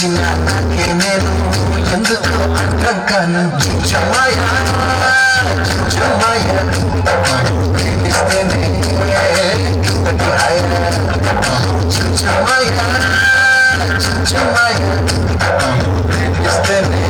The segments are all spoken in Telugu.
నచ్చిన నాకే నేను ఎందుకు అర్థం కాను జమాయా జమాయా ప్రేమిస్తేనే జమాయా జమాయా ప్రేమిస్తేనే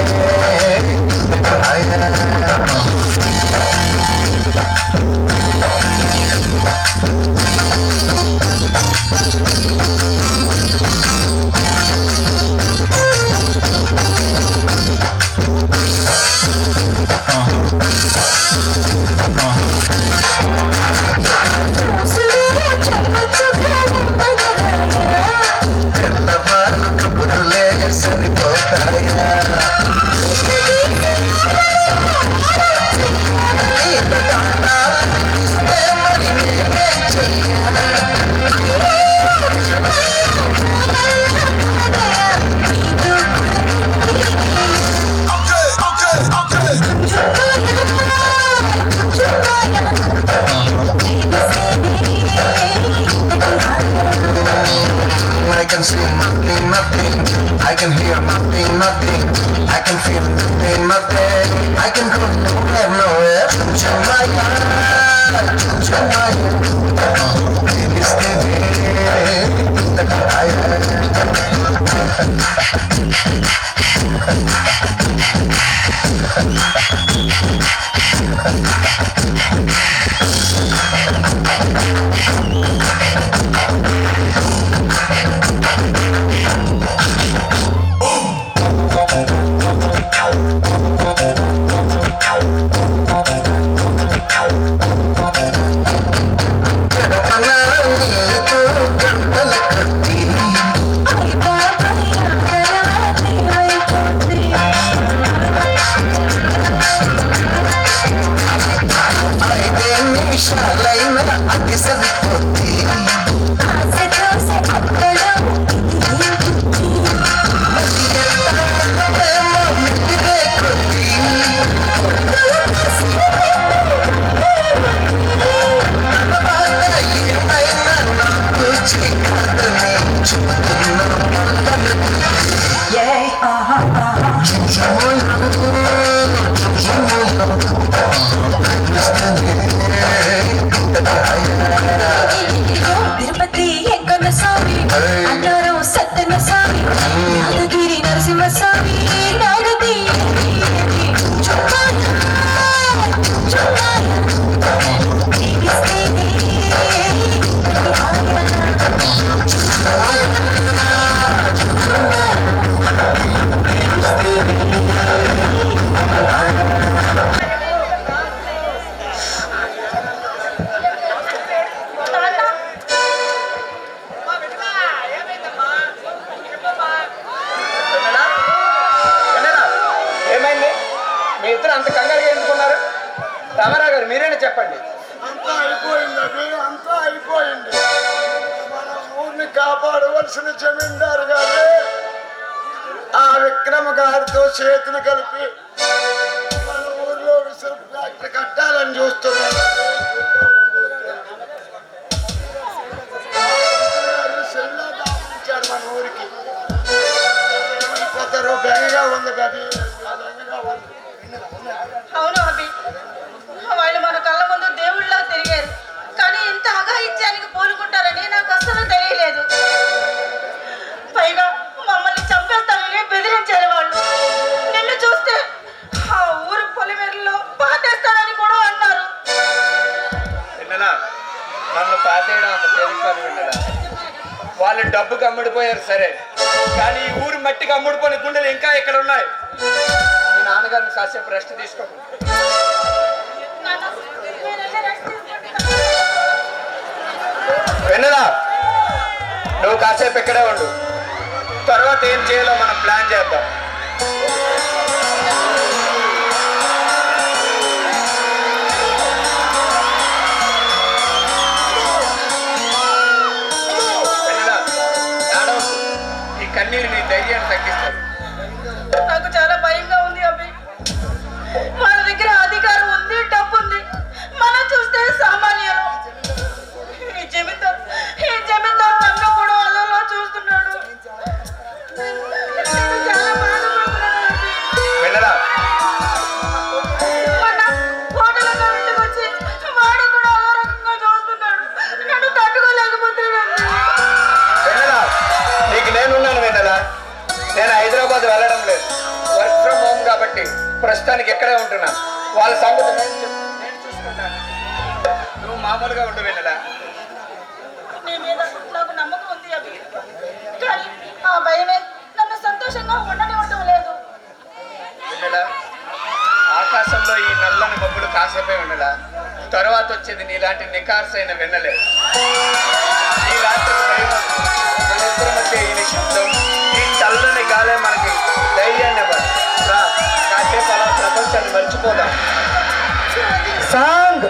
I can see nothing, nothing. I can hear nothing, nothing. I can feel nothing, nothing. I can go nowhere, nowhere. Jumaya, Jumaya. Baby, stay there. Ramarao గారు మీరేనా చెప్పండి. అంతా అయిపోయింది, అంతా అయిపోయింది. మన ఊరిని కాపాడవలసిన జమీందారు గారు ఆ విక్రమ గారితో చేతులు కలిపి మన ఊర్లో విసురు ఫ్యాక్టరీ కట్టాలని చూస్తున్నారు. మన ఊరికి కొందరు బెంగగా ఉంది కదా. అవును అభి, వాళ్ళు మన కళ్ళ ముందు దేవుళ్ళలా తిరిగారు, కానీ ఇంత అఘాయిత్యానికి పోలుకుంటారని నాకు అసలు తెలియలేదు. పైగా మమ్మల్ని చంపేస్తానని బెదిరించారు వాళ్ళు. నిన్ను చూస్తే ఆ ఊరు పొలిమేరలో పాతేస్తానని కూడా అన్నారు. నన్ను పాతేయడం అంత తేలికని విన్నదా? వాళ్ళు డబ్బుకి అమ్ముడిపోయారు సరే, కానీ ఈ ఊరు మట్టికి అమ్ముడిపోయిన గుండెలు ఇంకా ఇక్కడ ఉన్నాయి. మీ నాన్నగారిని కాసేపు రెస్ట్ తీసుకో. విన్నదా, నువ్వు కాసేపు ఇక్కడే ఉండు, తర్వాత ఏం చేయాలో మనం ప్లాన్ చేద్దాం. కన్నీళ్ళు నీ ధైర్యాన్ని తగ్గిస్తారు. నాకు చాలా భయంగా ఉంది అభి. వాళ్ళ దగ్గర అధికారం ఉంది, డబ్బు ఉంది, మనం చూస్తే సామాన్యులు. ఈ జమీందారు నన్ను కూడా అలా చూస్తున్నాడు. ప్రస్తుతానికి ఎక్కడే ఉంటున్నా. వాళ్ళ సంగతి నేను చూసుకుంటాను. నువ్వు మామూలుగా ఉండు వెన్నెల. నీ మీద నాకు నమ్మకం ఉంది అభి, కానీ ఆ భయమే నన్ను సంతోషంగా ఉండనివ్వటం లేదు. వెన్నెల, ఆకాశంలో ఈ నల్లని మబ్బులు కాసేపే వెన్నెల, తర్వాత వచ్చేది నీలాంటి నికార్సైన వెన్నెలే. ఈ రాత్రి మనిద్దరి మధ్య ఈ నిశ్శబ్దం, ఈ చల్లని గాలే మనకి ధైర్యాన్ని ఇవ్వాలి. రా, కాసేపు అలా ప్రపంచాన్ని మర్చిపోదాం. సాంగ్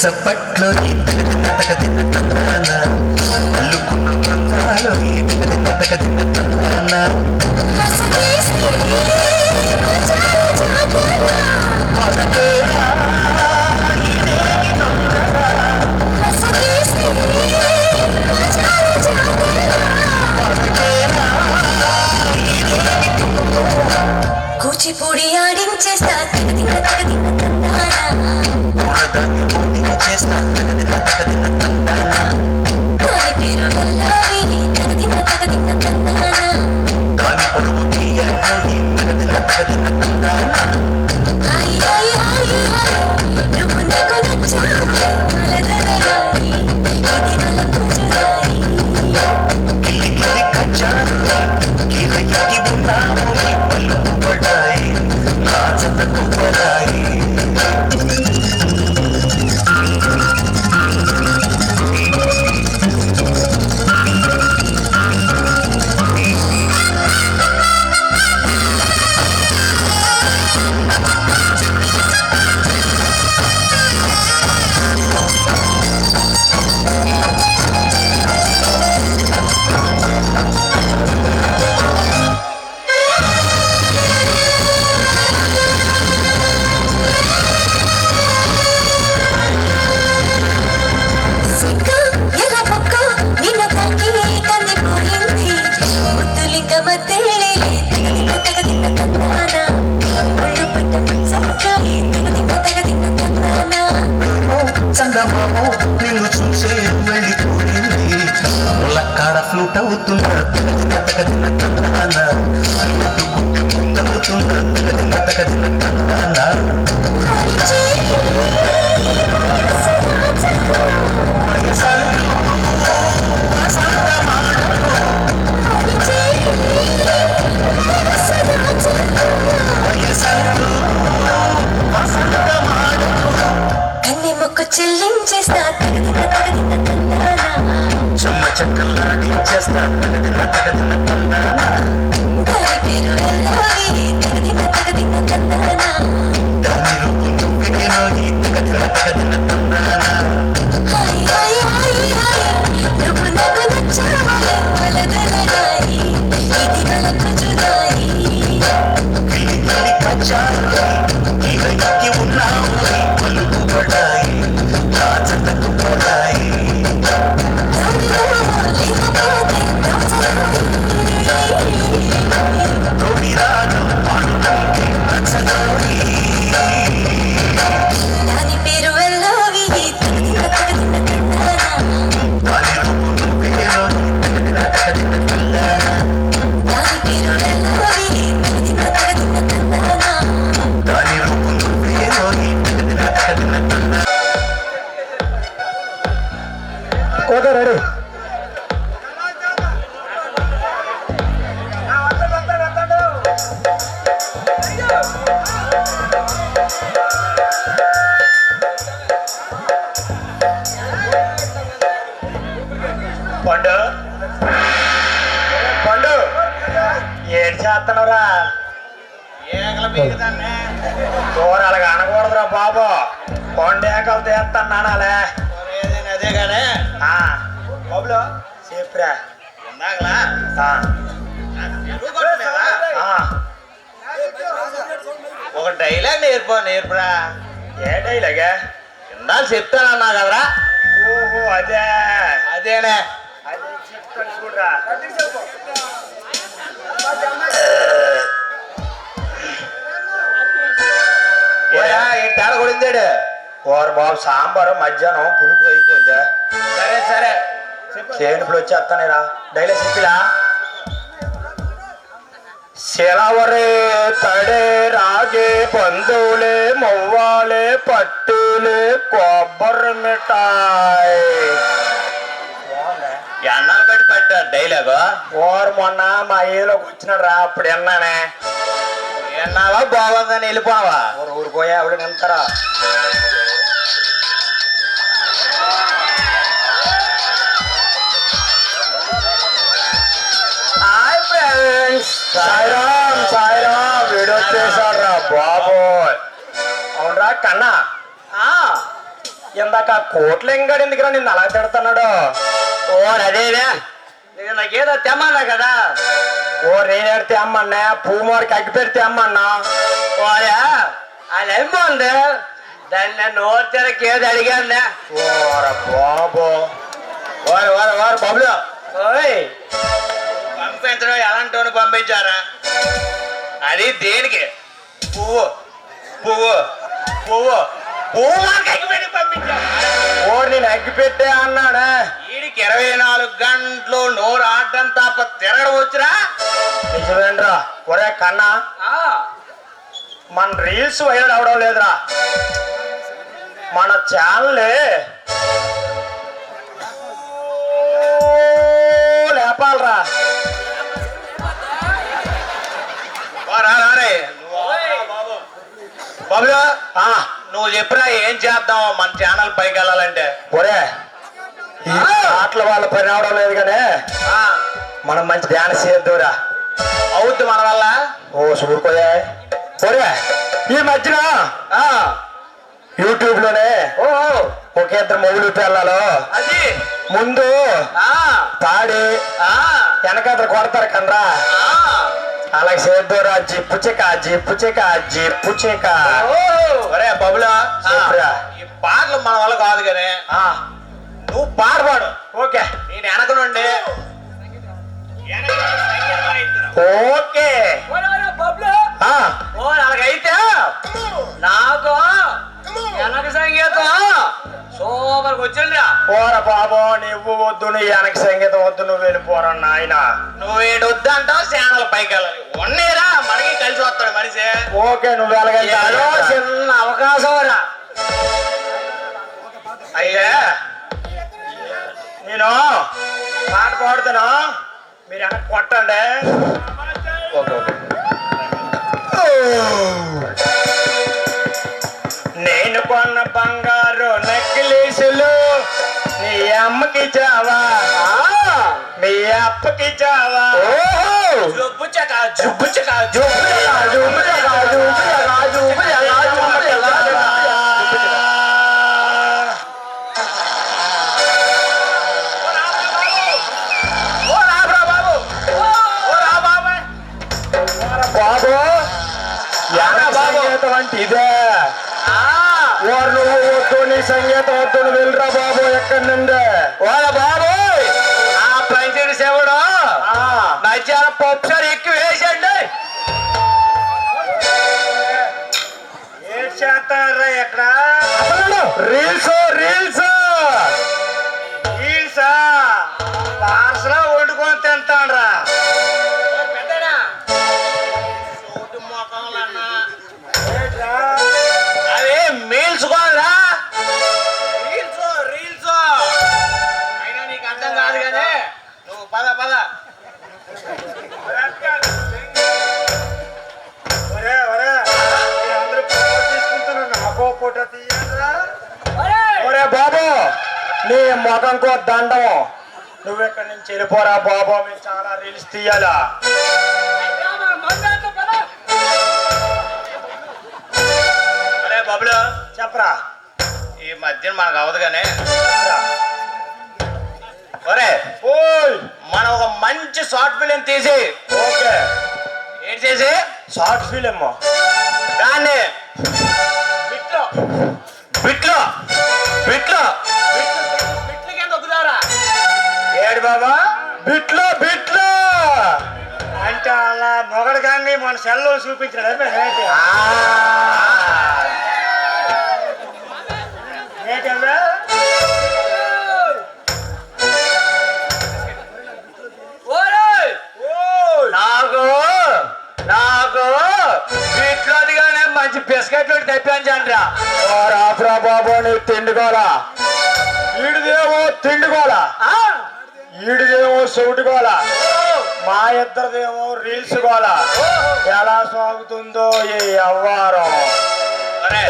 చప్పట్లో కూచిపూడి ఆడించేస్తా నిన్ను చూసే వెళ్ళిపోయింది ములక్కాడ ఫ్లూట్ అవుతున్నా చెల్లించేస్తా చెమ్మ చెక్కలాడించేస్తా దాని రూపు నువ్వే హాయ్ హాయ్ హాయ్ నువ్వు నాకు నచ్చావే వలదలరాయి ఇది నాకు జుదాయి గిల్లి కచ్చాయి ఇదకి ఉన్నావు పలుకు పడాయి నా జతకు పడాయి తోడిరాను పాడుకుంటే నచ్చనాయి దాని పేరు వెళ్ళవి దాని రూపు నువ్వేనో దాని పేరు వెళ్ళవి దాని రూపు నువ్వేనో కోట రెడీ పండు పండు ఏం చేస్తున్నావురా ఏకల పీకుతానే కూరలుగా అనకూడదురా బాబు కొండేకలు తీస్తాను అనాలే ఏదైనా అదే కానీ బాబులో చెప్పురా ఇందాకలా ఆ, ఆ, ఒక డైలాగ్ నేర్పురా ఏ డైలాగా ఇందాక చెప్తానన్నా కదరా ఓహో అదే అదేనే అదే చెప్తాను చూడరా ఏరా ఈ తేడ కొడిందాడు ఓరు బాబు సాంబారు మధ్యాహ్నం పులుపు అయిపోయిందా సరే సరే చేనుపులు వచ్చేస్తానేరా డైలాగ్ చెప్పిలా సెలవరే తడే రాగే పందులే మొవ్వాలే పట్టులే కొబ్బరి మిఠాయి ఎన్నాళ్ళు బట్టి పట్టారు డైలాగు ఓరు మొన్న మా ఏలోకి వచ్చినాడు రా అప్పుడు విన్నానే ఎన్నావా బాగుందని వెళ్ళిపోవా ఊరిపోయా ఆవిడ నింతారా hi friends Sairam Sairam video చేశాడు రా బాబోయ్ అవునరా కన్నా ఇందాక కోట్లింగాడు ఎందుకురా నిన్ను అలా తిడుతున్నాడు ఓ అదేనా నేను నాకేదో తెమ్మన్నా కదా ఓ రేడితే అమ్మన్నా పూమోడికి అగ్గి పెడితే అమ్మన్నా ఓయా అది ఏముంది దాన్ని నన్ను ఓర్చడానికి ఏది అడిగాను ఓర బాబో వారు వారు వారు బాబులు ఓయ్ పంపించడం ఎలాంటి పంపించారా అది దేనికి పువ్వు పువ్వు పువ్వు పువ్వు మాకు ఎగిపెట్టి పంపించారు ఓ నేను అగ్గి పెట్టే అన్నాడా వీడికి 24 గంటలు నోరు ఆడడం తప్ప తిరగడం వచ్చురా నిజమేంద్రా ఒరే కన్నా మన రీల్స్ వైరల్ అవడం లేదురా మన ఛానల్ లేపాలరా బాబులు నువ్వు చెప్పురా ఏం చేద్దాం మన ఛానల్ పైకి వెళ్ళాలంటే ఒరే ఈ ఆటల వాళ్ళ పని అవడం లేదు కానీ మనం మంచి ధ్యానం చేద్దాంరా అవుద్ది మన వల్ల ఓ చూడుకోయా ఒరే ఈ మధ్యన యూట్యూబ్ లోనే ఒక ఇద్దరు మొగులు పిల్లలు అది ముందు పాడి వెనకాతలు కొడతారు కనరా అలాగే చేద్దోరా జిప్పు చిక జిప్పు చిక జిప్పు చిక ఒరే బబులా చెప్పురా. ఈ పాటలు మన వల్ల కాదు కానీ నువ్వు పాడపాడు ఓకే నేను వెనక నుండి ఓకే ఓ అలాగైతే నాకు వెనక సంగీతం సూపర్ వచ్చిందిరా పోర బాబో నువ్వు వద్దు నీ వెనక సంగీతం వద్దు నువ్వు వెళ్ళిపోరా నాయన నువ్వు ఏడు వద్దంటావు ఛానల్ పైకి వెళ్ళాలి ఉన్నేరా మనకి కలిసి వస్తాడు మనిషి ఓకే నువ్వు ఏదో వెళ్ళగలిగా చిన్న అవకాశం రా అయ్యా నేను పాట పాడుతాను మీరు వెనక కొట్టండి ఓకే ఓకే నేను కొన్న బంగారు నెక్లెస్లు నీ అమ్మకి చావా మీ అప్పకి చావా జుబ్బు చక జుబ్బు చక అంటే ఇదే వారు నువ్వు వద్దు నీ సంగీతం వద్దు నువ్వు వెళ్ళరా బాబు ఎక్కడి నుండి వాళ్ళ బాబు ఆ పంచడి శివుడు మధ్యాహ్నం పప్పు సార్ ఎక్కువ వేసండి. ఏం చేస్తారా ఎక్కడ రీల్స్ రీల్స్ రీల్సా పార్సలా వండుకొని తింటాడ్రా అదే మీల్స్ కోనరా రీల్స్ రీల్స్ అయినా నీకు అర్థం కాదు కానీ నువ్వు పద పద. ఒరే ఒరే అందరూ ఫోటో తీసుకుంటున్నాను నాకో ఫోటో తీయరా ఒరే బాబు నీ మొఖంకో దండం నువ్వు ఎక్కడి నుంచి వెళ్ళిపోరా బాబు మేము చాలా రీల్స్ తీయాలా అరే బబులు చెప్పరా ఈ మధ్యన మనకు అవదు కానీ ఒరే ఓయ్ మనం ఒక మంచి షార్ట్ ఫిలిం తీసి ఓకే ఏం చేసి షార్ట్ ఫిలిం దాన్ని బిట్లో బిట్లో బిట్లో బిట్లు కింద ఒక్కుదారా. ఏడు బాబా బిట్లో బిట్లో అంటే అలా మొగడు కానీ మన సెల్లో చూపించాడు ఏంటంటే నాకు నాకు బిట్లోది కానీ మంచి బిస్కెట్లు తెప్పించండి. రాపురా బాబు నీవు తిండుకోవాలా ఈడిదేమో తిండుకోవాలా ఈడిదేమో సౌటుకోవాలా మా ఇద్దరిదేమో రీల్స్ కోవాలా ఎలా సాగుతుందో ఈ అవ్వారం అరే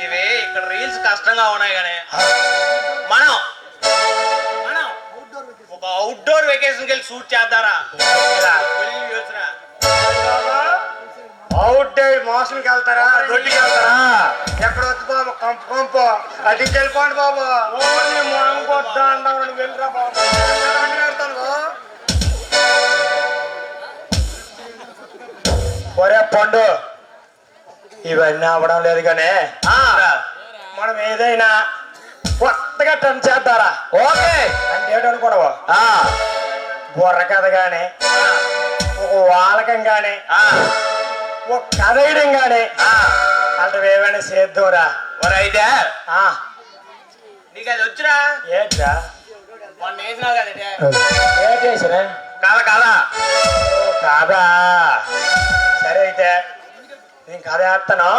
ఇవి ఇక్కడ రీల్స్ కష్టంగా ఉన్నాయి కానీ మనం మనం ఒక అవుట్డోర్ వెకేషన్కి వెళ్ళి షూట్ చేద్దారా. వెళ్ళి యోచన. అవుట్ డే మోసంకి వెళ్తారా దొడ్డికి వెళ్తారా ఎక్కడ వచ్చి బాబు కంపు కంపు అది వెళ్ళిపోండి బాబు వెళ్ళరా బాబు ఒరే పండు ఇవన్నీ అవ్వడం లేదు కానీ మనం ఏదైనా కొత్తగా టర్న్ చేద్దారా ఓకే అంటే ఏంటనుకోవడం బుర్ర కథ గాని ఒక వాలకం గాని ఒక కథ వేయడం గాని అలాంటివి ఏమైనా చేద్దాంరా మరి అయితే నీకు అది వచ్చిరా ఏంట్రా మొన్న వేసినావు కదంటే ఏంటి వేసినా కాల కాల కాదా సరే అయితే నేను కథ వేస్తాను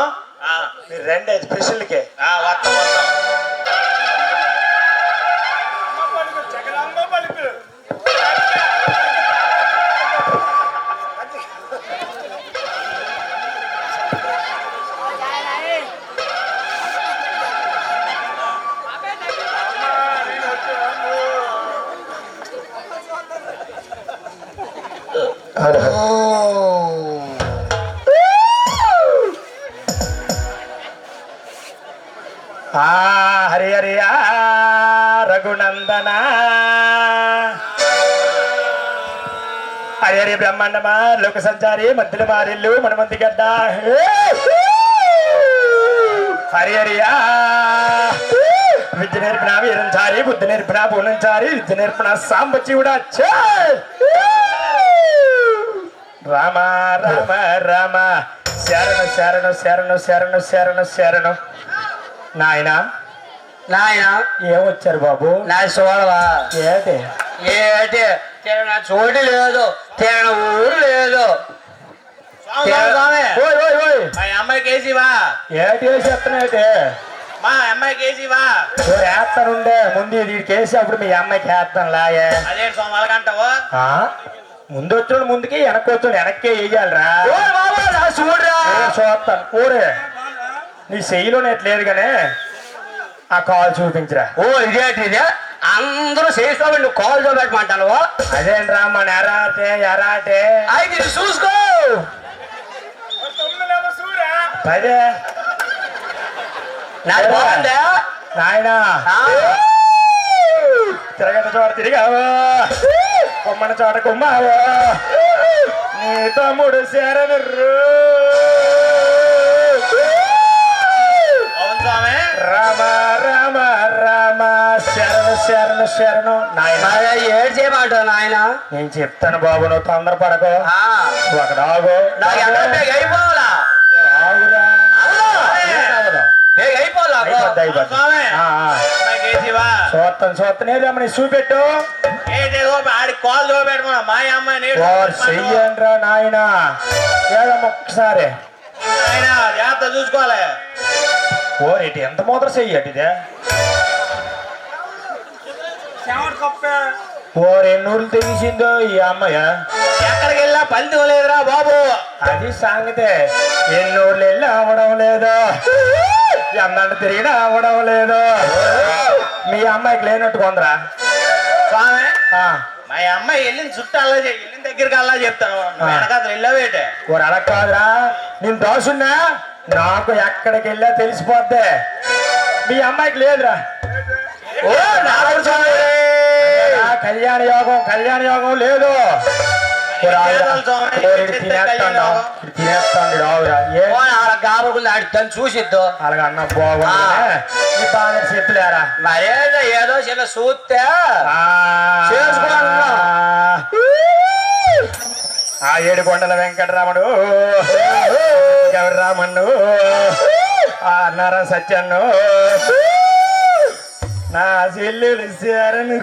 మీరు రండి స్పెషల్కి వస్తాం వస్తాం. హరి హరి రఘునందన హరి హరి బ్రహ్మాండమా లోక సంచారి మధ్యలో మారిల్లు మనమంతి గడ్డ హరి హరియా విద్య నేర్పిన వీరంచారి బుద్ధి నేర్పిన పూనంచారి విద్య నేర్పిన సాంబశివుడా రామ రామ రామ శరణు శరణు శరణు శరణు శరణు శరణు నాయన నాయన ఏమొచ్చారు బాబు నా చూడవా ఏంటి ఏంటి తిరగ చోటు లేదు తిరగ ఊరు లేదు. ఓయ్ ఓయ్ ఓయ్ మా అమ్మాయికి వేసివా ఏంటి వేసేస్తున్నాయితే మా అమ్మాయికి వేసివా వేస్తానుండే ముందు వీడికి వేసి అప్పుడు మీ అమ్మాయికి వేస్తాను లాగే అదే సోమాలకంటావు ముందు వచ్చాడు ముందుకి వెనక్కి వచ్చాడు వెనక్కే వేయాలరా చూడరా చూస్తాను ఊరే నీ చెయ్యిలో నెట్లేదు కానీ ఆ కాల్ చూపించరా ఓ ఇదేంటి ఇదే అందరూ చేస్తావు నువ్వు కాల్ చూపెట్టమంటాను. అదేంట్రా మన ఎరాటే ఎరాటే అయితే ఇది చూసుకో అదే నాది బాగుందా నాయనా తిరగని చోట తిరిగావా కొమ్మని చోట కొమ్మావా నీ తమ్ముడు శరణు స్వామి రామ రామ రామ శరణు శరణు శరణు నాయన ఏడు చేయమంటావు నాయన నేను చెప్తాను బాబు, నువ్వు తొందరపడకు. ఒకడు ఆగు. నాకు ఎంత బేగ అయిపోవాలా ఆగురా. ఏమవ్వదు. బేగ అయిపోవాలా అయిపోద్ది, అయిపోద్ది. స్వామి ఆ, ఆ. చూస్తాను చూస్తానే రమ్మని చూపెట్టు. ఆడి కాల్ చూపెట్టుకున్నా మా అమ్మాయి చెయ్యండ్రా నాయన, ఏదమ్మా ఒక్కసారి. ఆయన జాగ్రత్త చూసుకోవాలి. ఓరేటి ఎంత మూత్ర చెయ్యటి ఇదే. ఓరెన్నూరులు తెగిసిందో ఈ అమ్మాయ. ఎక్కడికి వెళ్ళా ఫలితం లేదురా బాబు. అది సంగతే. ఎన్నూర్లు వెళ్ళి అవడం లేదు, ఎన్నంట తిరిగినా అవడం లేదు. మీ అమ్మాయికి లేనట్టు కొందరా స్వామి ఆ. మా అమ్మాయి వెళ్ళిన చుట్టూ అలా వెళ్ళిన దగ్గరికి అలా చెప్తాను. వెనకాల వెళ్ళావేటే ఓరు అలా కాదురా, నేను దోసున్నా నాకు ఎక్కడికి వెళ్ళా తెలిసిపోద్ది. మీ అమ్మాయికి లేదురా. ఓ నాలుగు స్వామి కళ్యాణ యోగం లేదు. తినేస్తాండి రావురా. గాబులు ఆడుతాను చూసిద్దు అలాగ అన్న బాగుంది. ఈ బాగా చెప్పులేరా మరేదో ఏదో చిన్న చూస్తే ఆ ఏడుకొండల వెంకటరాముడు, రామన్ను, ఆ నర సత్యన్ను, నా చెల్లెలు శరణు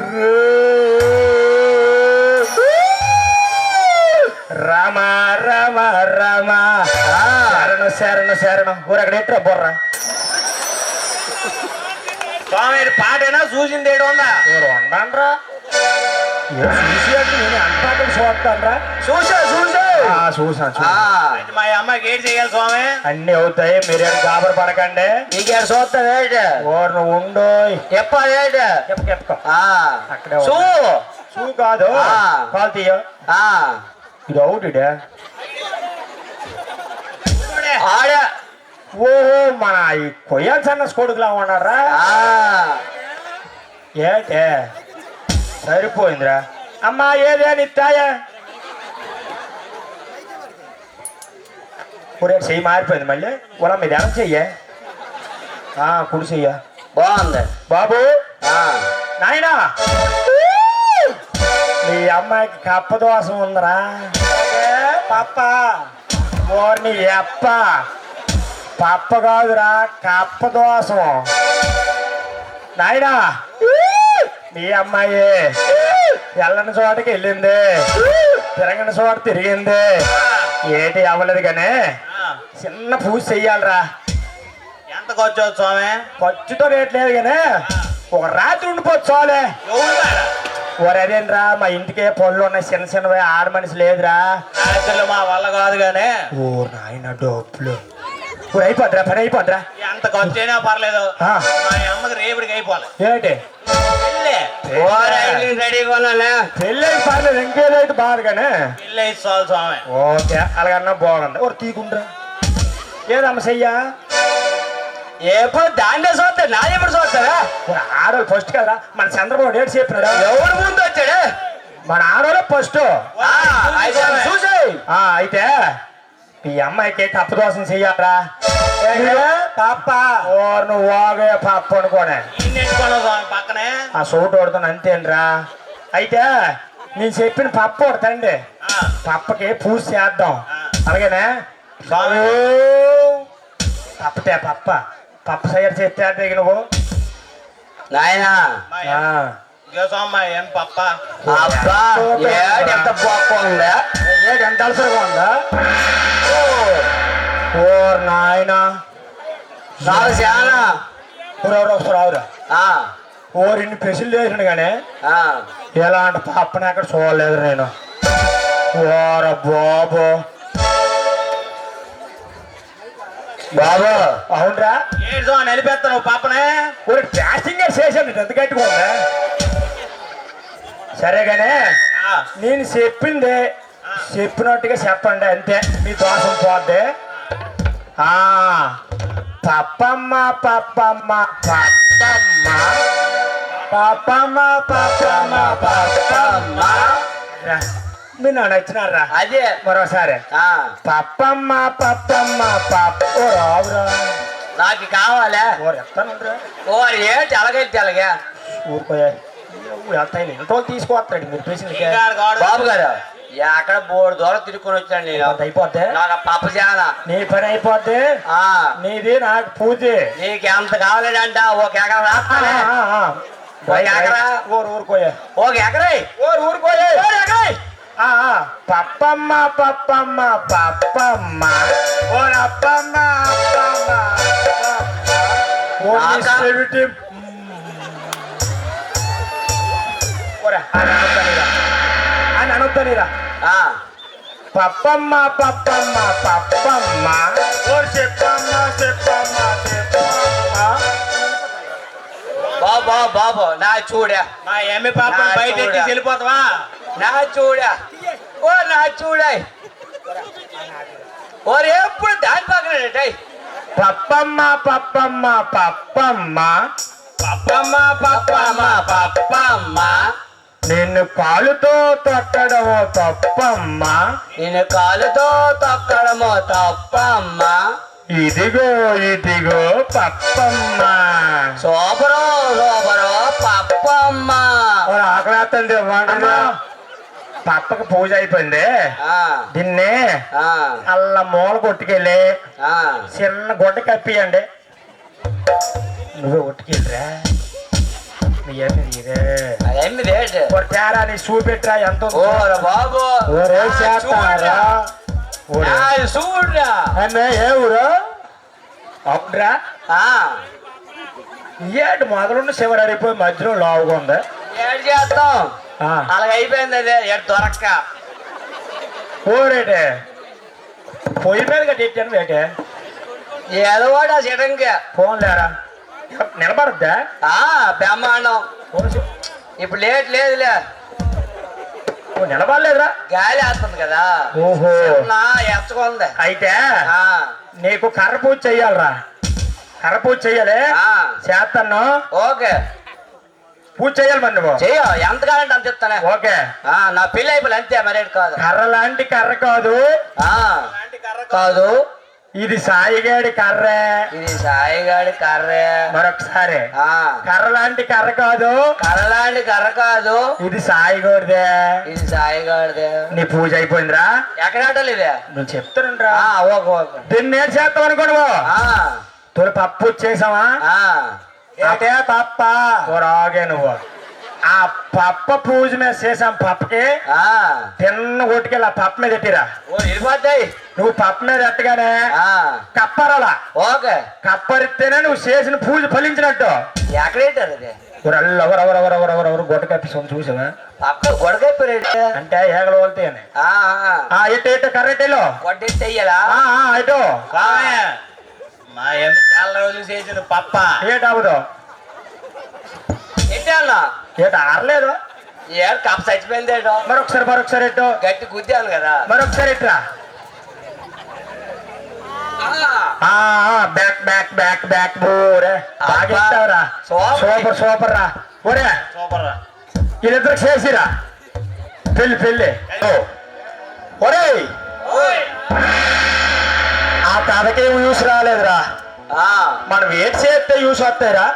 రామ రామ రామ శరణు శరణు శరణు. ఊరు అక్కడ ఎట్రా బొర్రా స్వామి పాటైనా చూసింది ఏడు ఉందా ఊరు వండరా. చూసి అంటే నేను అంతా చూస్తానరా. చూసాను మా అమ్మాయికి ఏడు చేయాలి స్వామి. అన్ని అవుతాయి, మీరేం గాబరు పడకండి. నీకేడు చూస్తావు ఏంటి ఊరు నువ్వు ఉండు. చెప్పాలి ఏంటి చెప్పుకో అక్కడే చూ చూ కాదు కాల్ తీయ. ఇది అవుట్ ఆడ ఓహో మన ఈ కొయ్యాలి సన్న కొడుకులా ఉన్నారా ఏంటే. సరిపోయిందిరా అమ్మా. ఏదే నిత్తాయా ఒరే చెయ్యి మారిపోయింది మళ్ళీ. ఉలా మీద ఎలా చెయ్యే కుడి చెయ్య. బాగుంది బాబు నాయనా, మీ అమ్మాయికి కప్పదోషం ఉందరా. పప్ప ఓర్ని ఎప్ప పప్ప కాదురా, కప్పదోషం. నాయనా మీ అమ్మాయి వెళ్ళని చోటకి వెళ్ళింది, తిరగని చోట తిరిగింది. ఏటి అవ్వలేదు కానీ చిన్న పూజ చెయ్యాలరా. ఎంత ఖర్చు స్వామి? ఖర్చుతో రేట్ లేదు కానీ ఒక రాత్రి ఉండిపోవచ్చు చాలే. అదేంట్రా మా ఇంటికే పళ్ళు ఉన్నాయి, చిన్న చిన్నవి. ఆడ మనిషి లేదురా. రాత్రులు మా వల్ల కాదు కానీ. ఓ నాయన డబ్బులు అయిపోద్రా, పని అయిపోద్రా. ఎంత ఖర్చు అయినా పర్లేదు. ఆ. మా అమ్మకి రేపటికి అయిపోవాలి. ఏంటి రెడీగా ఉన్నాలే. పెళ్ళి అయితే పర్లేదు, ఇంకేదైతే బాధ కానీ. పెళ్ళి ఇస్తాను స్వామి. ఓకే అలాగన్నా బాగుంది. ఒక తీకుండ్రా. ఏదమ్మ చెయ్యా ఎప్పుడు దాంట్లో చూస్తా నా ఎప్పుడు చూస్తారా? ఆడవాళ్ళు ఫస్ట్ కదరా. మన చంద్రబాబు డేట్ చెప్పినాడు. ఎవరు ముందు వచ్చాడు? మన ఆడవాళ్ళే ఫస్ట్. చూసాయి అయితే ఈ అమ్మాయికి కప్పు దోశం చెయ్యాలరా. పాప నువ్వు వాగే పాప అనుకోనే పక్కనే ఆ సోటు కొడుతాను అంతేనరా. అయితే నేను చెప్పిన పప్పు కొడతాండి, పప్పకి పూజ చేద్దాం. అలాగేనే పప్పతే పప్పు సైడ్ చేస్తే నువ్వు నాయనా ఏం పప్ప ఎంత బాగుందా, ఎంత అవసరంగా ఉందా. ఓ నాయన చాలా రావురా. ఓరిన్ని పెసులు చేసిన కానీ ఎలాంటి పప్పని అక్కడ చూడలేదు నేను. ఓర బాబు బాబు అవునరా. ఏదో నిలిపేస్తాను పాపనే. ఒక ప్యాసింగ్ చేశాను ఎంత గట్టిగా ఉందా. సరేగానే నేను చెప్పింది చెప్పినట్టుగా చెప్పండి అంతే, మీ దోషం పోద్ది. పప్పమ్మ పప్పమ్మ పప్పమ్మ పప్పమ్మ పప్పమ్మ పప్పమ్మ. మీరు నాకు నచ్చినారా? అదే మరోసారి పప్పమ్మ పప్పమ్మ పప్పు రావురా. నాకు కావాలా ఓరు ఎత్తానుండ్రా ఓ ఏంటి అలాగైతే అలాగే ఊరుకోయా వెళ్తాయి ఎంతో తీసుకువస్తాడు మీరు చూసిన బాబు గారు ఎక్కడ బోర్డు దూరం తిరుక్కొని వచ్చాను నేను అయిపోద్ది నాకు పప్పు చాలా నీ పని అయిపోద్ది నీది నాకు పూజే నీకు ఎంత కావాలంట ఒక ఎకరం రాస్తానే ఒక ఎకరా ఊరుకోయా ఒక ఎకరై ఊరుకోయా ఎకరై పప్పమ్మ పప్పమ్మ పప్పమ్మ ఓరప్పమ్మ అప్పమ్మ అని అనొద్దనిరా పప్పమ్మ పప్పమ్మ పప్పమ్మ ఓ చెప్పమ్మ చెప్పమ్మ చెప్పమ్మ బాబా బాబు నా చూడా మా ఎమ్మె పాప బయట ఎత్తి వెళ్ళిపోతావా నా చూడా ఓ నా చూడాయి ఓరు ఎప్పుడు దాని పక్కన పప్పమ్మ పప్పమ్మ పప్పమ్మ పప్పమ్మ పప్పమ్మ పప్పమ్మ నిన్ను కాలుతో తొక్కడము తప్పమ్మ నేను కాలుతో తొక్కడము తప్పమ్మ ఇదిగో ఇదిగో పప్పమ్మ సూపరు సూపరు పప్పమ్మ ఆకలేస్తుంది పప్పకి పూజ అయిపోయింది దీన్ని అల్ల మూల కొట్టుకెళ్ళి చిన్న గుడ్డ కప్పియండి నువ్వే కొట్టుకెళ్ళరా తేరాని చూపెట్టరా ఎంత బాబు చేస్తారా చూడరా ఏ ఊరు అవునరా ఏడు మొదలున్న చివరి అడిగిపోయి మధ్యలో లావుగా ఉంది ఏడు చేస్తాం అలాగ అయిపోయింది అదే ఎటు దొరక్క ఊరేటే పొయ్యి మీద కట్టేటాను వేటే ఏదో వాడు ఆ సిటంగా ఫోన్ లేరా నిలబడద్దా బ్రహ్మాండం ఇప్పుడు లేట్ లేదులే నిలబడలేదురా గాలి వేస్తుంది కదా ఓహో ఎచ్చకుంది అయితే నీకు కర్ర పూజ చెయ్యాలరా కర్ర పూజ చెయ్యాలి చేస్తాను ఓకే పూజ చెయ్యాలి మరి నువ్వు చెయ్యో ఎంత కావాలంటే అంత ఇస్తానే ఓకే నా పెళ్ళి అయిపోయి అంతే మరేటి కాదు కర్ర లాంటి కర్ర కాదు కాదు ఇది సాయిగాడి కర్రే ఇది సాయిగాడి కర్రే మరొకసారి కర్ర లాంటి కర్ర కాదు కర్ర లాంటి కర్ర కాదు ఇది సాయిగాడిదే ఇది సాయిగాడిదే నీ పూజ అయిపోయిందిరా ఎక్కడాటలు ఇదే నువ్వు చెప్తానురా ఓకే ఓకే దీన్ని నేను చేస్తావు అనుకో నువ్వు తొలి పప్పు చేసావా అదే పప్ప రాగే నువ్వు ఆ పప్ప పూజ మీద చేసాం పప్పకి తిన్న కొట్టుకెళ్ళి ఆ పప్ప మీద ఎట్టిరా వెళ్ళిపోతాయి నువ్వు పప్ప మీద ఎట్టగానే కప్పరలా ఓకే కప్పరిస్తేనే నువ్వు చేసిన పూజ ఫలించినట్టు ఎక్కడేటారు అది ఎవరెవరెవరెవరెవరెవరెవరు గొడ్డ కప్పిస్తాం చూసావా పక్క గొడగైపోయి అంటే ఏగలు వెళ్తాయని ఇటు ఇటు కర్రెట్టేలో గొడ్డెట్టి అయ్యాలా ఇటు మా ఎమ్మె చాలా రోజులు చేసిన పప్ప ఏటవుదు ఎట్టా ఏట ఆరలేదు ఏడు కప్ప చచ్చిపోయింది ఏటో మరొకసారి ఎట్టు గట్టి గుద్దాను కదా మరొకసారి ఎట్రా బ్యాక్ బ్యాక్ బ్యాక్ బ్యాక్ బోరే బాగా ఇస్తావురా సూపర్ రా ఒరే సూపర్ రా వీళ్ళిద్దరు చేసిరా పెళ్ళి ఒరే ఆ కథకేం యూస్ రాలేదురా మనం ఏం చేస్తే యూస్ వస్తాయిరా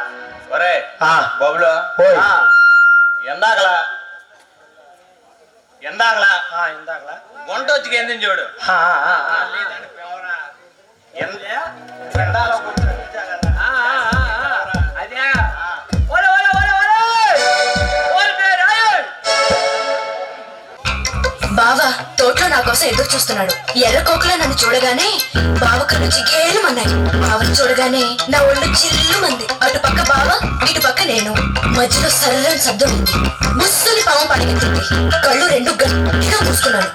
ఒరే బాబులో ఎందాకలా వంట వచ్చి ఎందుకు చూడు అదే బావా తోటలో నా కోసం ఎదురు చూస్తున్నాడు. ఎర్ర కోకలో నన్ను చూడగానే బావ కళ్ళు జిగేలుమన్నాయి. బావని చూడగానే నా ఒళ్ళు చిల్లుమంది. అటు పక్క బావ, ఇటు పక్క నేను. మధ్యలో సర్రని శబ్దం ఉంది. ముస్సుని పాము పడగెత్తింది. కళ్ళు రెండు గట్టిగా మూసుకున్నాను.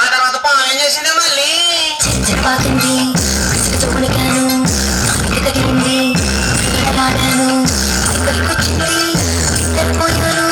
ఆ తర్వాత పాము ఏం చేసింది మళ్ళీ పాకింది, చుప్పునికాను, తగిలింది, ఆడాను, వచ్చింది, పోయాను,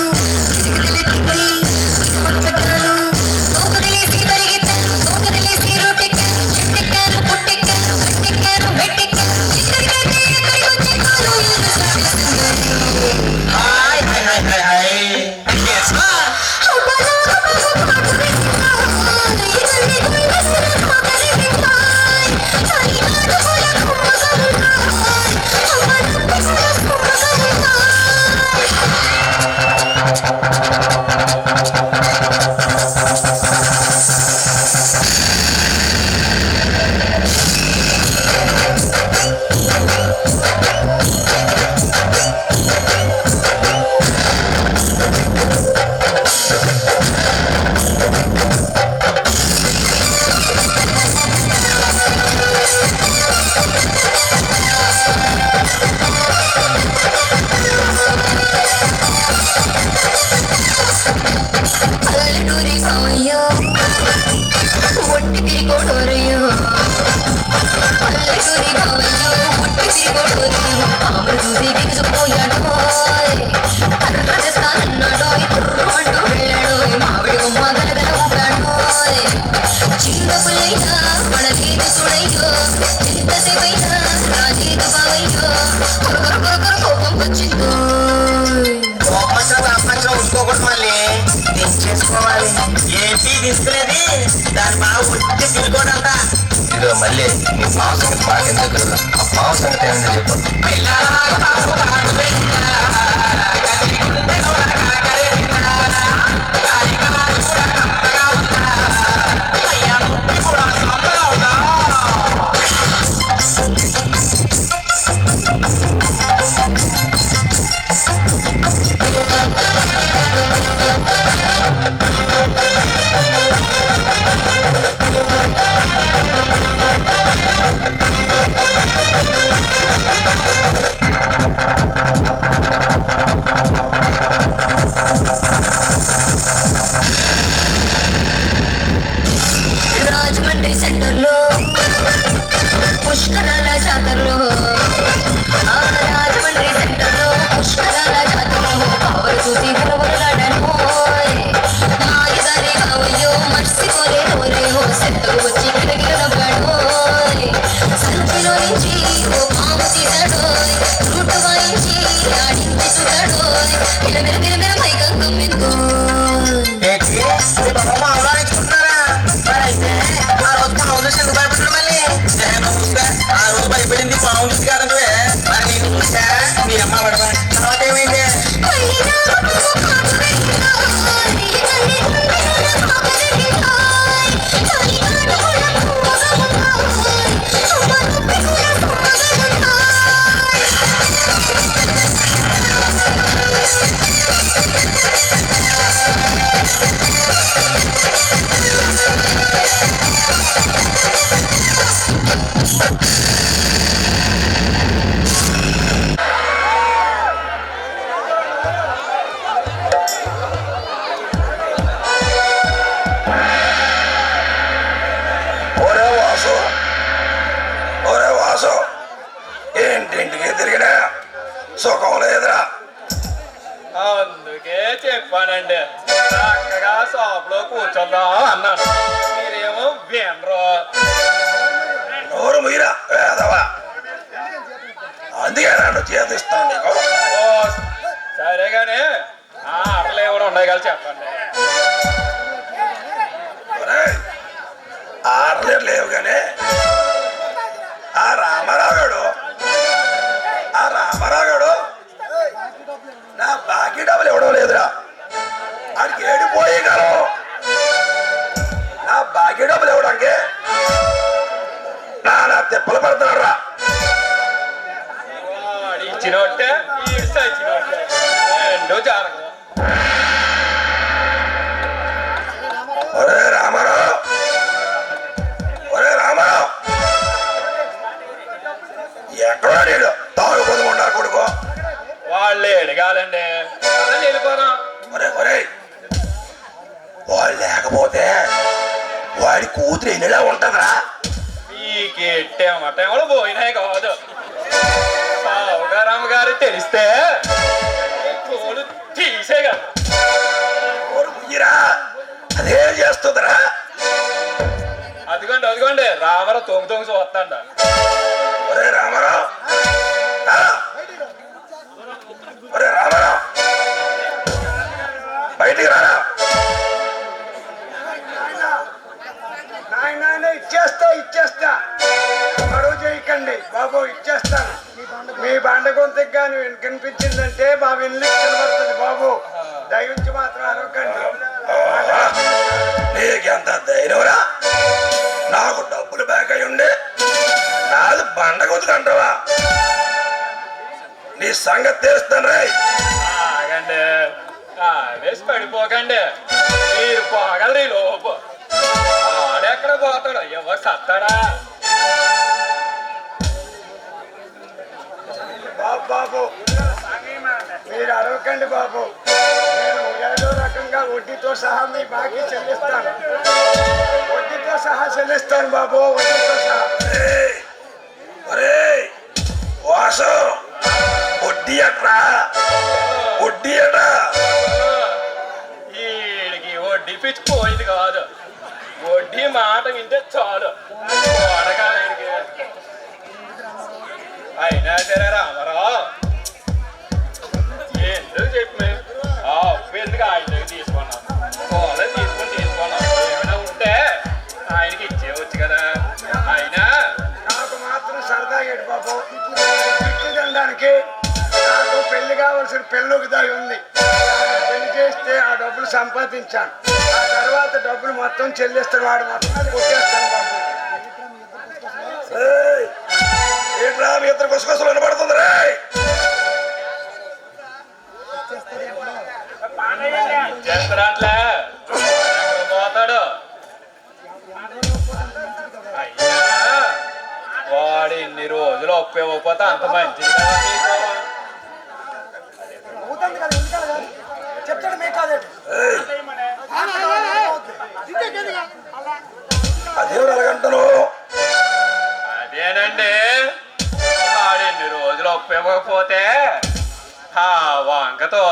పల్లెటూరి సామయ్యో ఒట్టి తిరిగోడోరయ్యో పల్లెటూరి బావయ్యో ఒట్టి తిరిగోడోరయ్యో ఆమె చూసి దిగుకుపోయాడు కర్ర చేస్తానన్నాడో అంటూ వెళ్ళాడు మామిడి బొమ్మ గలగల ఊపాడు చిన్న పుల్లయ్యా మన తీరు చూడయ్యో ఎంతసేపైనా రాజీదు బావయ్యో కొరకొర కోపం వచ్చిందో ఉంచుకోకూడదు, మళ్ళీ దించేసుకోవాలి. ఏంటి తీసుకునేది? దాని బాగా ఒట్టి తిరుగుకోడంట. ఇదిగో మళ్ళీ నీ పావు సంగతి మాకెందుకు? ఆ పావు సంగతి ఏమైందో చెప్పు. రాజమండ్రి సెంటర్లో పుష్కరాల జాతరలో రాజమండ్రి సెంటర్లో పుష్కరాల జాతరలో పవర్ చూసి బురబురలాడాను మాయదారి కావయ్యో మర్చిపోలేనోరేమో సెంటరు వచ్చి కిటకిట నవ్వాడు సంచిలో నుంచి ఓ పాము తీశాడు రూటు వాయించి ఆడించి చూడాడు నిలమిర మైకం కమ్మిందో ఏంటి? మీ బాబమ్మ అవలాడించుకుంటున్నారా? మరైతే ఆ రోజు పాము చూసి ఎందుకు భయపడ్డాడు మళ్ళీ? ఆ రోజు భయపడింది పాము చూసి కాదంటే మరి నేను చూసా మీ అమ్మ పడవా తర్వాత ఏమైంది? ఒరే వాసు, ఏంటింటికి తిరిగినా సుఖం లేదురా. అందుకే చెప్పానండి, చక్కగా షాప్లో కూర్చుందా అన్నాను. మీరేమో వినరు. నోరు మీరా వేదవా, అందుకే నన్ను చేతిస్తాను నీకు. ఓ, సరేగానే ఆ ఆటలు ఏమైనా ఉన్నాయి కదా చెప్పండి. ఆడలేరు లేవు కానీ ఆ రామారావుడు నా బాకీ డబ్బులు ఇవ్వడం లేదురా. ఆడికి ఏడిపోయి గలం నా బాకీ డబ్బులు ఇవ్వడానికి నా తిప్పలు పడుతున్నాడు రా. వాడు ఇచ్చినట్టే ఈడ్స్ ఇచ్చినట్టే రెండు జరగదు. ఒరే రామారావు, ఎక్కడా నేను తాగుపోతున్నా కొడుకో. వాళ్ళు ఎడగాలండి, వెళ్ళిపోదాం. ఒరే వాడు లేకపోతే వాడి కూతురు ఎన్నిలా ఉంటదా? మీకెట్టేమటేమో పోయినాయి కాదు. సావుగారమ్మ గారు తెలిస్తే తోలు తీసేగా. అదే చేస్తుందిరా. అదిగోండి రామరావు తొంగి చూస్తాండ. ఒరే రామారావు, బయటికి రారా. నాయన ఇచ్చేస్తా గొడవ చేయకండి బాబు, ఇచ్చేస్తాను. మీ బండ గొంతుకు కానీ కనిపించిందంటే మా వెళ్ళి కనబడుతుంది బాబు. సంగతి తెలుస్తాను రే. ఆగండి, వేసి పడిపోకండి. మీరు పోగలరు లోపు. ఆడెక్కడ పోతాడు, ఎవరు సత్తాడా? బాబు బాబు మీరు అడగకండి బాబు, నేను ఏదో రకంగా వడ్డీతో సహా మీ బాకీ చెల్లిస్తాను. వడ్డీతో సహా చెల్లిస్తాను బాబు, వడ్డీతో సహా. వాసు వడ్డీ అట్రా, వడ్డీ అట. వీడికి వడ్డీ పిచ్చి పోయింది కాదు, వడ్డీ మాట వింటే చాలు అడగాలి. అయినా సరే రామారావు ఎందుకు చెప్పి అప్పు ఎందుకు ఆయన తీసుకున్నాం, కాలేజ్ తీసుకున్నాం. ఏమైనా ఉంటే ఆయనకి ఇచ్చేవచ్చు కదా. అయినా నాకు మాత్రం సరదాగా బాబు, పిచ్చి తినడానికి నాకు పెళ్లి కావాల్సిన పెళ్ళొక దాయి ఉంది. పెళ్లి చేస్తే ఆ డబ్బులు సంపాదించాను, ఆ తర్వాత డబ్బులు మొత్తం చెల్లిస్తాను, వాడు మొత్తం కొట్టేస్తాను బాబు. ఏంట్రా మీ ఇద్దరు గుసగుసలు వినపడుతుంది రే. చేస్తారాట్లే పోతాడు. అయ్యా వాడు ఇన్ని రోజులు ఒప్పివ్వకపోతే అంత మంచిది కదా మీకు. చెప్తాడు మీ కాదు అదేవిడ అలాగంటాను. అదేనండి, వాడు ఇన్ని రోజులు ఒప్పివ్వకపోతే ఆ వంకతో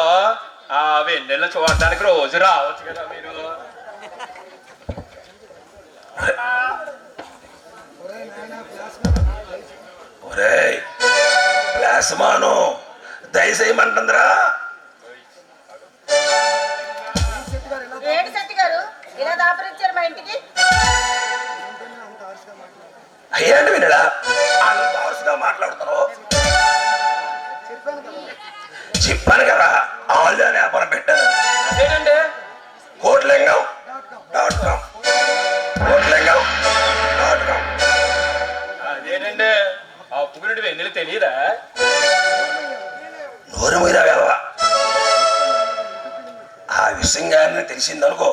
ఆ వెన్నెలను చూడడానికి రోజు రావచ్చు కదా మీరు. ఒరేయ్ ప్లాస్మాను దయచేయమంటుందిరా. ఏంటి శెట్టి గారు ఇలా దాపరించారు మా ఇంటికి? అయ్యండి వినడా అంత వరుసగా మాట్లాడుతారు. చెప్పాను కదా ఆన్లైన్ వ్యాపారం పెట్టాను. అదేనండి, కోట్లింగం.com కోట్లింగం.com. అదేనండి, అప్పు గురించి వెన్నెలు తెలియదా? నోరు మీరా వెళ్ళవా, ఆ విషయం కానీ తెలిసిందనుకో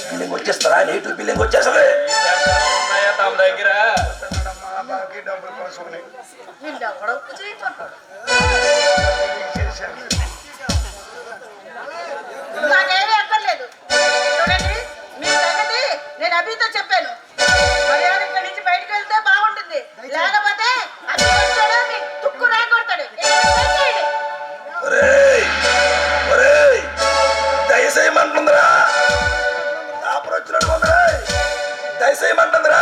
బిల్లింగ్ వచ్చేస్తారా, నీటు బిల్లింగ్ వచ్చేస్తుంది. ఉన్నాయా తమ దగ్గర? డబ్బుల కోసం వీళ్ళు ఎవడో చేయమంటారు. నాకేమీ అక్కర్లేదు. చూడండి మీ సంగతి నేను అభితో చెప్పాను. మర్యాద ఇక్కడి నుంచి బయటకు వెళ్తే బాగుంటుంది, లేకపోతే అది వచ్చాడో మీ తుక్కు రాకొడతాడు. దయచేయమంటుందిరా, దయచేయమంటుందిరా.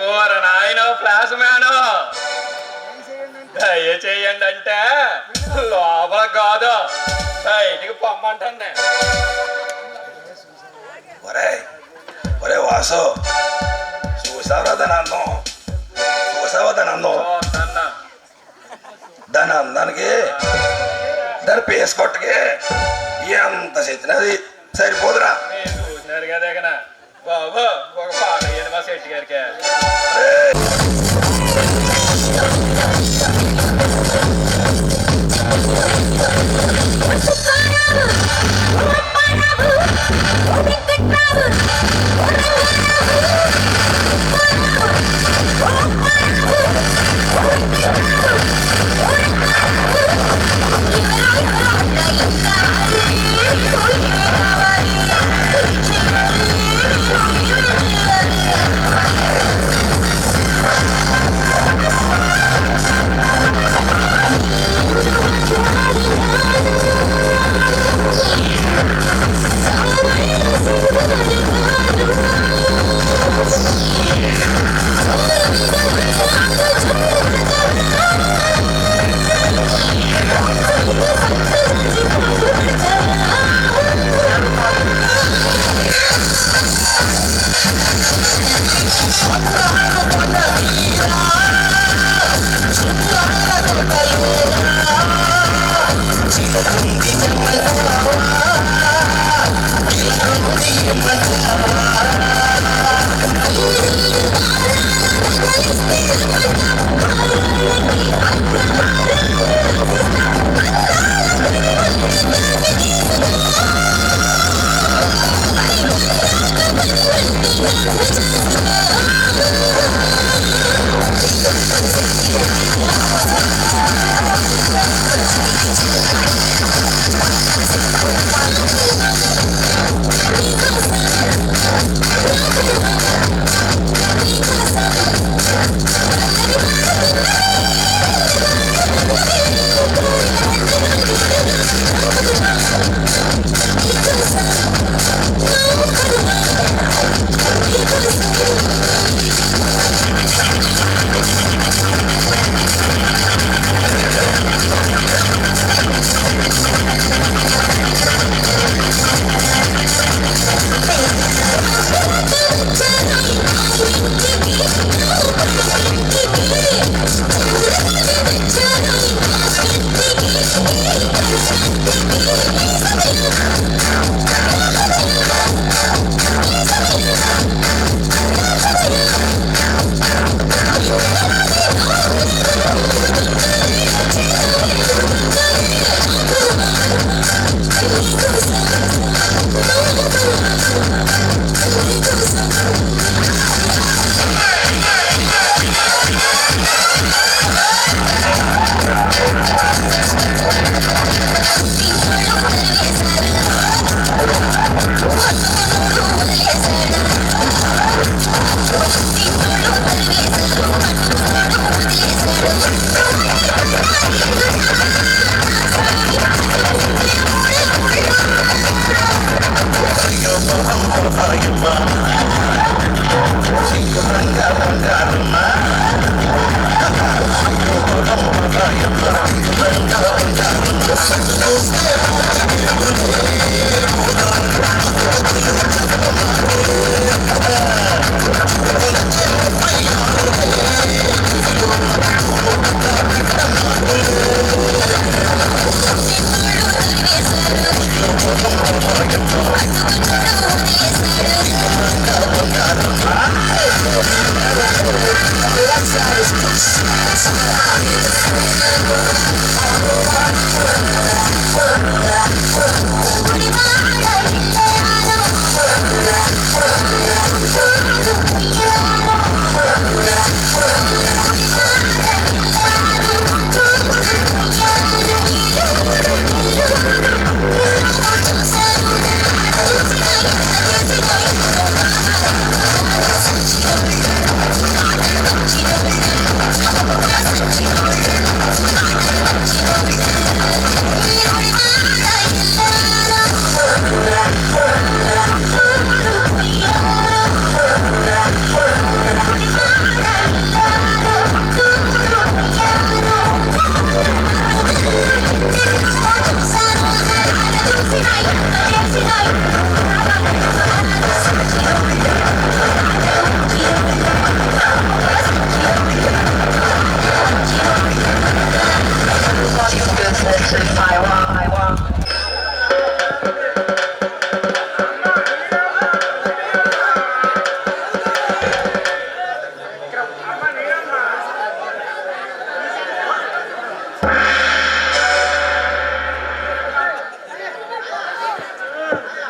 ఓర నాయనో ఫ్లాష్ మ్యాను, దయచేయండి అంటే లోపల కాదు బయటికి పొమ్మంటండి. ఒరే వాసు చూసావా దాని అందం, చూసావా దాని అందం. చూస్తున్నా. దాని అందానికి దాని పేస్ కొట్టకి ఎంత చెచ్చినది సరిపోదురా. మీరు చూసినారు కదా ఇకన. బాబు ఒక పాట వేయండి మా శెట్టి గారికి. Thank you.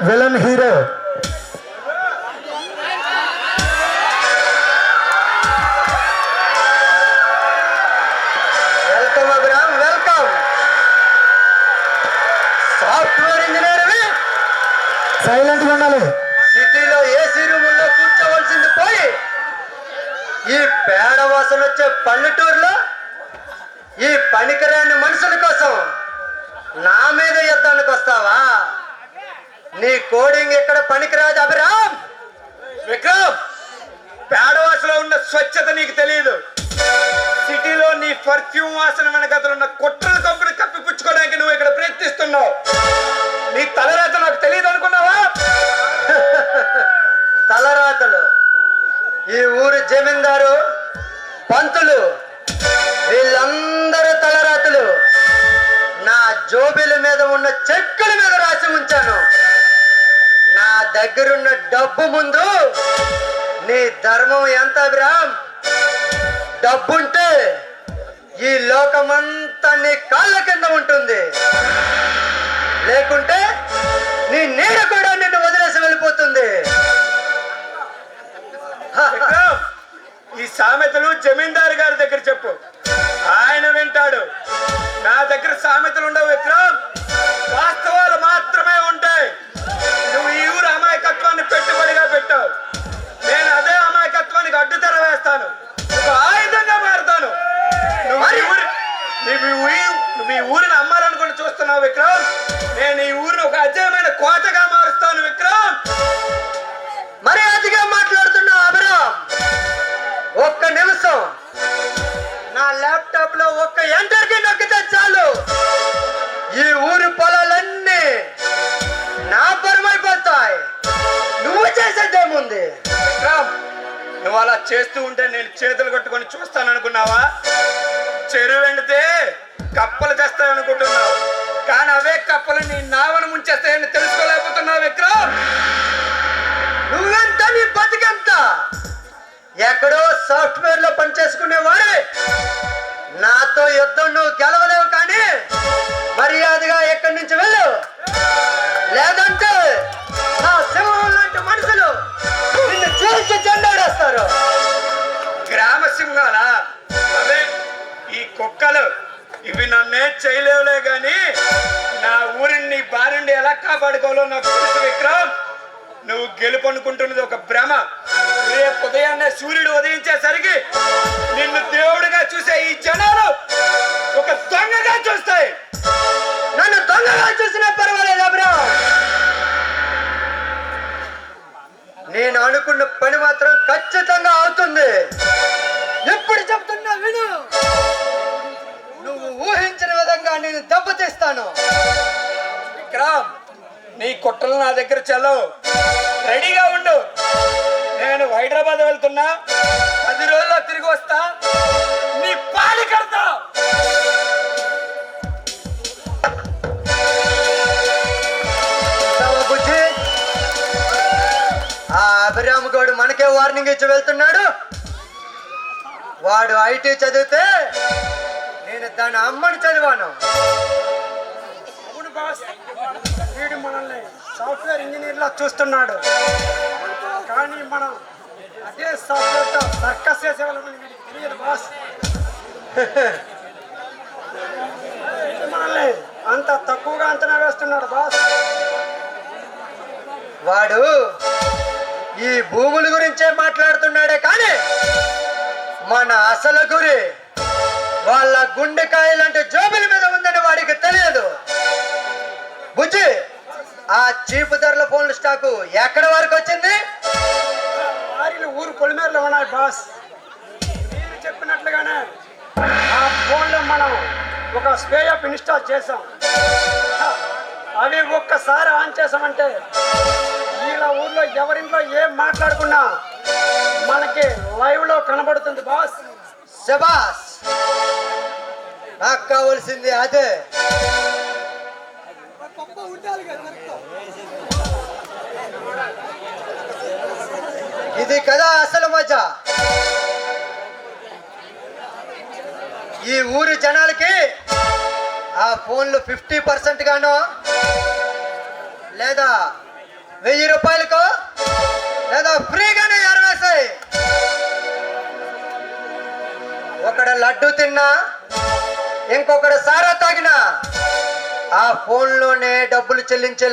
Villain hero welcome Abram, welcome. Software engineer silent గా ఉండాలి. సిటీలో ఏసీ రూముల్లో కూర్చోవలసింది పోయి ఈ పేడ వాసన వచ్చే పల్లెటూరులో ఈ పనికిరాని మనుషుల కోసం నా మీద యుద్ధానికి వస్తావా? నీ కోడింగ్ ఎక్కడ పనికిరాదు అభిరామ్. విక్రమ్, పేడవాసలో ఉన్న స్వచ్ఛత నీకు తెలియదు. సిటీలో నీ పర్ఫ్యూమ్ వాసన వెనకతలు ఉన్న కుట్రల కంపెనీ కప్పిపుచ్చుకోవడానికి నువ్వు ఇక్కడ ప్రయత్నిస్తున్నావు. నీ తలరాత నాకు తెలియదు అనుకున్నావా? తలరాతలు ఈ ఊరు జమీందారు, పంతులు, వీళ్ళందరూ తలరాతలు నా జోబీల మీద ఉన్న చెక్కుల మీద రాసి ఉంచాను. నా దగ్గరున్న డబ్బు ముందు నీ ధర్మం ఎంత అభిరామ్? డబ్బుంటే ఈ లోకమంతా నీ కాళ్ళ కింద ఉంటుంది, లేకుంటే నీ నీడ కూడా నిన్ను వదిలేసి వెళ్ళిపోతుంది. విక్రమ్, ఈ సామెతలు జమీందారు గారి దగ్గర చెప్పు, ఆయన వింటాడు. నా దగ్గర సామెతలు ఉండవు విక్రమ్, వాస్తవాలు మాత్రమే ఉంటాయి. నువ్వు ఈ ఊరు అమాయకత్వాన్ని పెట్టుబడిగా పెట్టావు. నేను అదే అమాయకత్వానికి అడ్డుతెర వేస్తాను, ఒక ఆయుధంగా మారుతాను. నువ్వు ఈ ఊరిని అమ్మాలనుకుని చూస్తున్నావు విక్రమ్. నేను ఈ ఊరిని ఒక అజయమైన కోటగా మారుస్తాను విక్రమ్. మరి అదిగా మాట్లాడుతున్నావు అభిరామ్. ఒక్క నిమిషం నా ల్యాప్టాప్ లో ఒక్క ఎంటర్కి నొక్కితే చాలు, ఈ ఊరి పొలాలన్నీ నా పరమైపోతాయి. నువ్వు చేసేదేముంది? విక్రమ్, నువ్వు అలా చేస్తూ ఉంటే నేను చేతులు కట్టుకొని చూస్తాను అనుకున్నావా? చెరువు ఎండితే కప్పలు చేస్తాననుకుంటున్నావు, కానీ అవే కప్పలు నీ నావను ముంచేస్తాయని తెలుసుకోలేకపోతున్నావు విక్రమ్. నువ్వెంత నీ బతికెంత? ఎక్కడో సాఫ్ట్వేర్ లో పనిచేసుకునేవాడే నాతో యుద్ధం నువ్వు గెలవలేవు, కానీ మర్యాదగా ఎక్కడి నుంచి వెళ్ళు, లేదంటే నా సింహం లాంటి మనుషులు నిన్ను చేసి చెండాడేస్తారు. గ్రామ సింహాల అవే ఈ కుక్కలు ఇవి నన్నే చేయలేవులే గాని నా ఊరిని నీ బారుండి ఎలా కాపాడుకోవాలో నాకు తెలుసు విక్రమ్. నువ్వు గెలుపు అనుకుంటున్నది ఒక భ్రమ. రేపు ఉదయాన్నే సూర్యుడు ఉదయించేసరికి నిన్ను దేవుడిగా చూసే ఈ జనాలు ఒక దొంగగా చూస్తాయి. నన్ను దొంగగా చూసినా పర్వాలేదు బ్రో, నేను అనుకున్న పని మాత్రం ఖచ్చితంగా అవుతుంది. ఎప్పుడు చెప్తున్నా విను, నువ్వు ఊహించిన విధంగా నేను దెబ్బతీస్తాను. విక్రమ్, నీ కుట్రలు నా దగ్గర చల్లవు. రెడీగా ఉండు. నేను హైదరాబాద్ వెళ్తున్నా, 10 రోజుల్లో తిరిగి వస్తా. నీ పాలి కడతా. బుజ్జి, ఆ అభిరామ్ గౌడ్ మనకే వార్నింగ్ ఇచ్చి వెళ్తున్నాడు. వాడు ఐటీ చదివితే నేను దాని అమ్మని చదివాను. అవును బాస్, వీడు మనల్ని సాఫ్ట్వేర్ ఇంజనీర్లా చూస్తున్నాడు, కానీ మనం అదే సాఫ్ట్వేర్తో సర్కస్ చేసేవాళ్ళమని వీడికి తెలియదు బాస్. మనల్ని అంత తక్కువగా అంచనా వేస్తున్నాడు బాస్. వాడు ఈ భూముల గురించే మాట్లాడుతున్నాడే కానీ మన అసలు గురి వాళ్ళ గుండెకాయ లాంటి జోబుల మీద ఉందని వాడికి తెలియదు. బుజ్జి, ఆ చీప్ ధరల ఫోన్ల స్టాకు ఎక్కడి వరకు వచ్చింది? వారిలో ఊరు పొలిమేరలో ఉన్నాయి బాస్. మీరు చెప్పినట్లుగానే ఆ ఫోన్లో మనం ఒక స్ప్రే యాప్ ఇన్స్టాల్ చేసాం. అవి ఒక్కసారి ఆన్ చేసామంటే ఇలా ఊర్లో ఎవరింట్లో ఏం మాట్లాడుకున్నా మనకి లైవ్ లో కనబడుతుంది బాస్. శబాస్, నాకు కావలసింది అదే. ఇది కదా అసలు మజా. ఈ ఊరి జనాలకి ఆ ఫోన్లు 50% గానో లేదా 1000 రూపాయలకో లేదా ఫ్రీగానే ఎరవేసాయి. ఒకడు లడ్డు తిన్నా, ఇంకొకడు సారా తాగినా ఆ ఫోన్లోనే డబ్బులు చెల్లించే